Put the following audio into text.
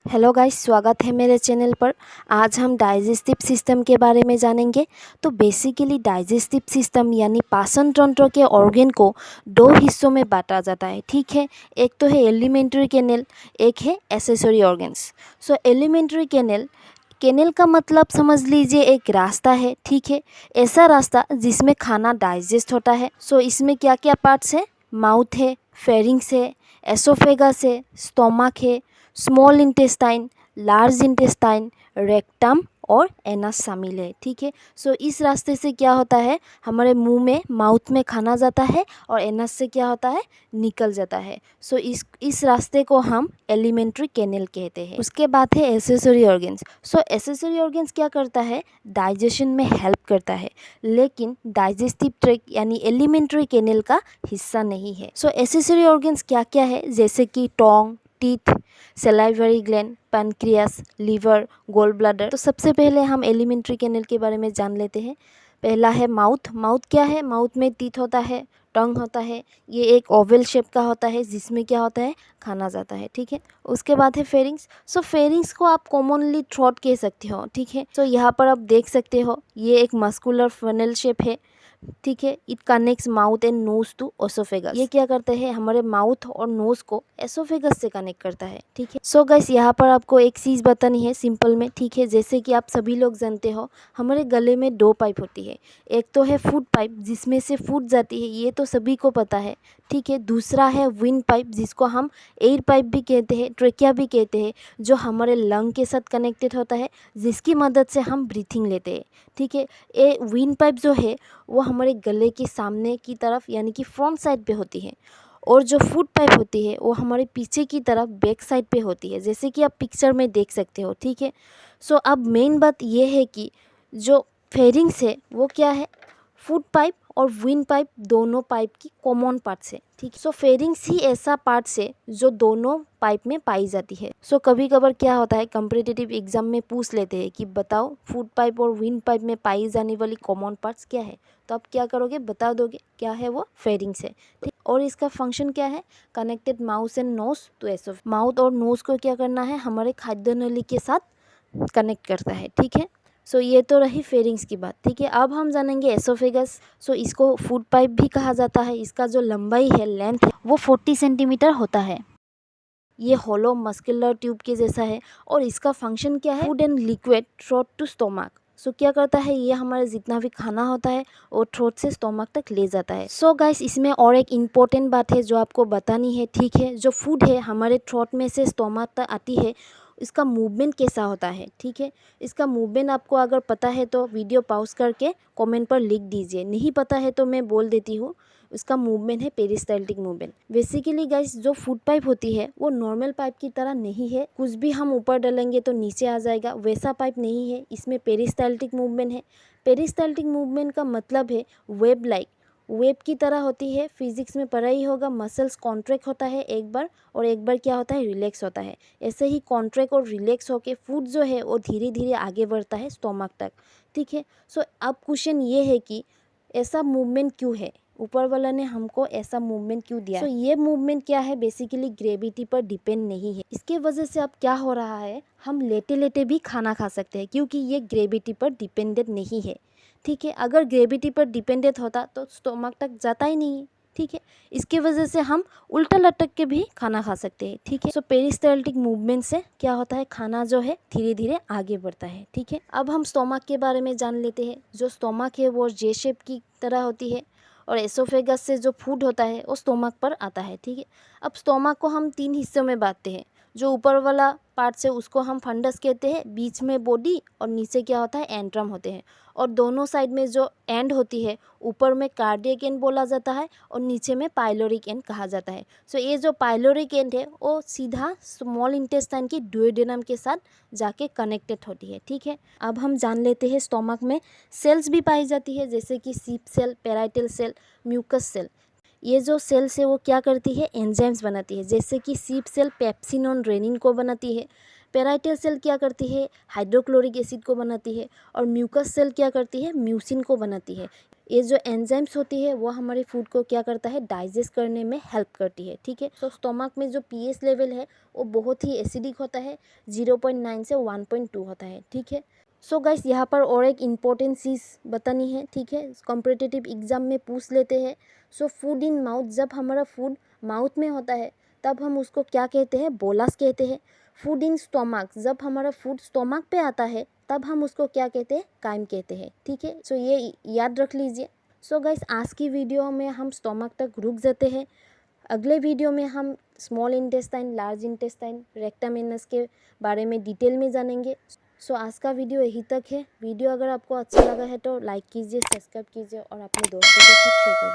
Hello guys, स्वागत है मेरे चैनल पर। आज हम डाइजेस्टिव सिस्टम के बारे में जानेंगे। तो बेसिकली डाइजेस्टिव सिस्टम यानी पाचन तंत्र के ऑर्गन को दो हिस्सों में बांटा जाता है, ठीक है। एक तो है एलिमेंट्री कैनेल, एक है एक्सेसरी ऑर्गन्स। सो एलिमेंट्री कैनेल, कैनेल का मतलब समझ लीजिए एक रास्ता है, ठीक है। ऐसा रास्ता जिसमें खाना डाइजेस्ट होता है। सो इसमें क्या क्या पार्ट्स है? माउथ है, फेरिंग्स है, एसोफेगस है, स्टोमक है, small intestine, large intestine, rectum और एनस शामिल है, ठीक है। सो इस रास्ते से क्या होता है, हमारे मुंह में, माउथ में खाना जाता है और एनस से क्या होता है, निकल जाता है। सो इस रास्ते को हम एलिमेंट्री कैनेल कहते हैं। उसके बाद है एसेसरी ऑर्गन्स। सो एसेसरी ऑर्गन्स क्या करता है, डाइजेशन में हेल्प करता है, लेकिन डाइजेस्टिव ट्रैक्ट यानी एलिमेंट्री कैनेल का हिस्सा नहीं है। सो एसेसरी ऑर्गन्स क्या क्या है, जैसे कि tongue, teeth, salivary gland, pancreas, liver, gall bladder. तो सबसे पहले हम एलिमेंट्री कैनेल के बारे में जान लेते हैं। पहला है माउथ। माउथ क्या है? माउथ में टीथ होता है, टंग होता है। ये एक ओवल शेप का होता है जिसमें क्या होता है, खाना जाता है, ठीक है। उसके बाद है फेरिंग्स। सो फेरिंग्स को आप कॉमनली थ्रोट कह सकते हो, ठीक है। सो यहाँ पर आप देख सकते हो ये एक मस्कुलर फनल शेप है, ठीक है। It connects mouth and nose to oesophagus. ये क्या करते हैं, हमारे माउथ और नोज को एसोफेगस से कनेक्ट करता है, ठीक है। सो गाइस, यहाँ पर आपको एक चीज़ बतानी है सिंपल में, ठीक है। जैसे कि आप सभी लोग जानते हो, हमारे गले में दो पाइप होती है। एक तो है फूड पाइप जिसमें से फूड जाती है, ये तो सभी को पता है, ठीक है। दूसरा है विंड पाइप जिसको हम एयर पाइप भी कहते हैं, ट्रेकिया भी कहते हैं, जो हमारे लंग के साथ कनेक्टेड होता है, जिसकी मदद से हम ब्रीथिंग लेते हैं, ठीक है। ये विंड पाइप जो है वो हमारे गले के सामने की तरफ यानी कि फ्रंट साइड पे होती है, और जो फूड पाइप होती है वो हमारे पीछे की तरफ बैक साइड पे होती है, जैसे कि आप पिक्चर में देख सकते हो, ठीक है। सो अब मेन बात ये है कि जो फेरिंग्स है वो क्या है, फूड पाइप और विंड पाइप दोनों पाइप की कॉमन पार्ट्स है, ठीक है। सो फेरिंग्स ही ऐसा पार्ट्स है जो दोनों पाइप में पाई जाती है। सो कभी कभार क्या होता है, कॉम्पिटिटिव एग्जाम में पूछ लेते हैं कि बताओ फूड पाइप और विंड पाइप में पाई जाने वाली कॉमन पार्ट्स क्या है, तो आप क्या करोगे, बता दोगे क्या है, वो फेरिंग्स है, ठीक। और इसका फंक्शन क्या है, connected mouth and nose to oesophagus. Mouth और नोज को क्या करना है, हमारे खाद्य नली के साथ कनेक्ट करता है, ठीक है। सो ये तो रही फेरिंग्स की बात, ठीक है। अब हम जानेंगे एसोफेगस। सो इसको फूड पाइप भी कहा जाता है। इसका जो लंबाई है, लेंथ है, वो 40 सेंटीमीटर होता है। ये होलो मस्कुलर ट्यूब के जैसा है, और इसका फंक्शन क्या है, food and liquid throat to stomach. So क्या करता है, ये हमारे जितना भी खाना होता है वो थ्रोट से स्टोमक तक ले जाता है। सो गाइस, इसमें और एक इम्पोर्टेंट बात है जो आपको बतानी है, ठीक है। जो फूड है हमारे थ्रोट में से स्टोमक तक आती है, इसका मूवमेंट कैसा होता है, ठीक है। इसका मूवमेंट आपको अगर पता है तो वीडियो पॉज करके कमेंट पर लिख दीजिए, नहीं पता है तो मैं बोल देती हूँ। उसका मूवमेंट है पेरिस्टाल्टिक मूवमेंट। बेसिकली गाइस, जो फूड पाइप होती है वो नॉर्मल पाइप की तरह नहीं है, कुछ भी हम ऊपर डालेंगे तो नीचे आ जाएगा, वैसा पाइप नहीं है। इसमें पेरिस्टाल्टिक मूवमेंट है। पेरिस्टाल्टिक मूवमेंट का मतलब है वेब लाइक, वेब की तरह होती है। फिजिक्स में पढ़ा ही होगा, मसल्स कॉन्ट्रैक्ट होता है एक बार, और एक बार क्या होता है, रिलैक्स होता है। ऐसे ही कॉन्ट्रैक्ट और रिलैक्स होके फूड जो है वो धीरे धीरे आगे बढ़ता है स्टोमक तक, ठीक है। सो अब क्वेश्चन ये है कि ऐसा मूवमेंट क्यों है, ऊपर वाला ने हमको ऐसा मूवमेंट क्यों दिया। सो ये मूवमेंट क्या है, बेसिकली ग्रेविटी पर डिपेंड नहीं है। इसके वजह से अब क्या हो रहा है, हम लेटे लेटे भी खाना खा सकते हैं, क्योंकि ये ग्रेविटी पर डिपेंडेंट नहीं है, ठीक है। अगर ग्रेविटी पर डिपेंडेंट होता तो स्टोमक तक जाता ही नहीं है, ठीक है। इसके वजह से हम उल्टा लटक के भी खाना खा सकते हैं, ठीक है। सो पेरिस्टाल्टिक मूवमेंट से क्या होता है, खाना जो है धीरे धीरे आगे बढ़ता है, ठीक है। अब हम स्टोमक के बारे में जान लेते हैं। जो स्टोमक है वो जे शेप की तरह होती है, और एसोफेगस से जो फूड होता है वो स्टोमक पर आता है, ठीक है। अब स्टोमक को हम 3 हिस्सों में बांटते हैं। जो ऊपर वाला पार्ट है उसको हम फंडस कहते हैं, बीच में बॉडी, और नीचे क्या होता है, एंट्रम होते हैं। और दोनों साइड में जो एंड होती है, ऊपर में कार्डियक एंड बोला जाता है और नीचे में पाइलोरिक एंड कहा जाता है। सो ये जो पाइलोरिक एंड है वो सीधा स्मॉल इंटेस्टाइन की डुओडेनम के साथ जाके कनेक्टेड होती है, ठीक है। अब हम जान लेते हैं स्टोमक में सेल्स भी पाई जाती है, जैसे कि सीप cell, parietal cell, mucus cell. ये जो सेल्स है वो क्या करती है, एंजाइम्स बनाती है, जैसे कि सीप सेल पेप्सिन और रेनिन को बनाती है। पेराइटल सेल क्या करती है, हाइड्रोक्लोरिक एसिड को बनाती है। और म्यूकस सेल क्या करती है, म्यूसिन को बनाती है। ये जो एंजाइम्स होती है वो हमारे फूड को क्या करता है, डाइजेस्ट करने में हेल्प करती है। ठीक है, तो स्टोमक में जो पीएच लेवल है वो बहुत ही एसिडिक होता है, 0.9 से 1.2 होता है। ठीक है, सो गाइस यहाँ पर और एक इम्पोर्टेंट चीज़ बतानी है। ठीक है, कॉम्पिटिटिव एग्जाम में पूछ लेते हैं। सो फूड इन माउथ, जब हमारा फूड माउथ में होता है तब हम उसको क्या कहते हैं, बोलस कहते हैं। फूड इन स्टोमक, जब हमारा फूड स्टोमक पे आता है तब हम उसको क्या कहते हैं, काइम कहते हैं। ठीक है, सो ये याद रख लीजिए। सो गाइस आज की वीडियो में हम स्टोमक तक रुक जाते हैं। अगले वीडियो में हम small intestine, large intestine, rectum anus के बारे में डिटेल में जानेंगे। सो आज का वीडियो यही तक है। वीडियो अगर आपको अच्छा लगा है तो लाइक कीजिए, सब्सक्राइब कीजिए और अपने दोस्तों के साथ शेयर कर दीजिए।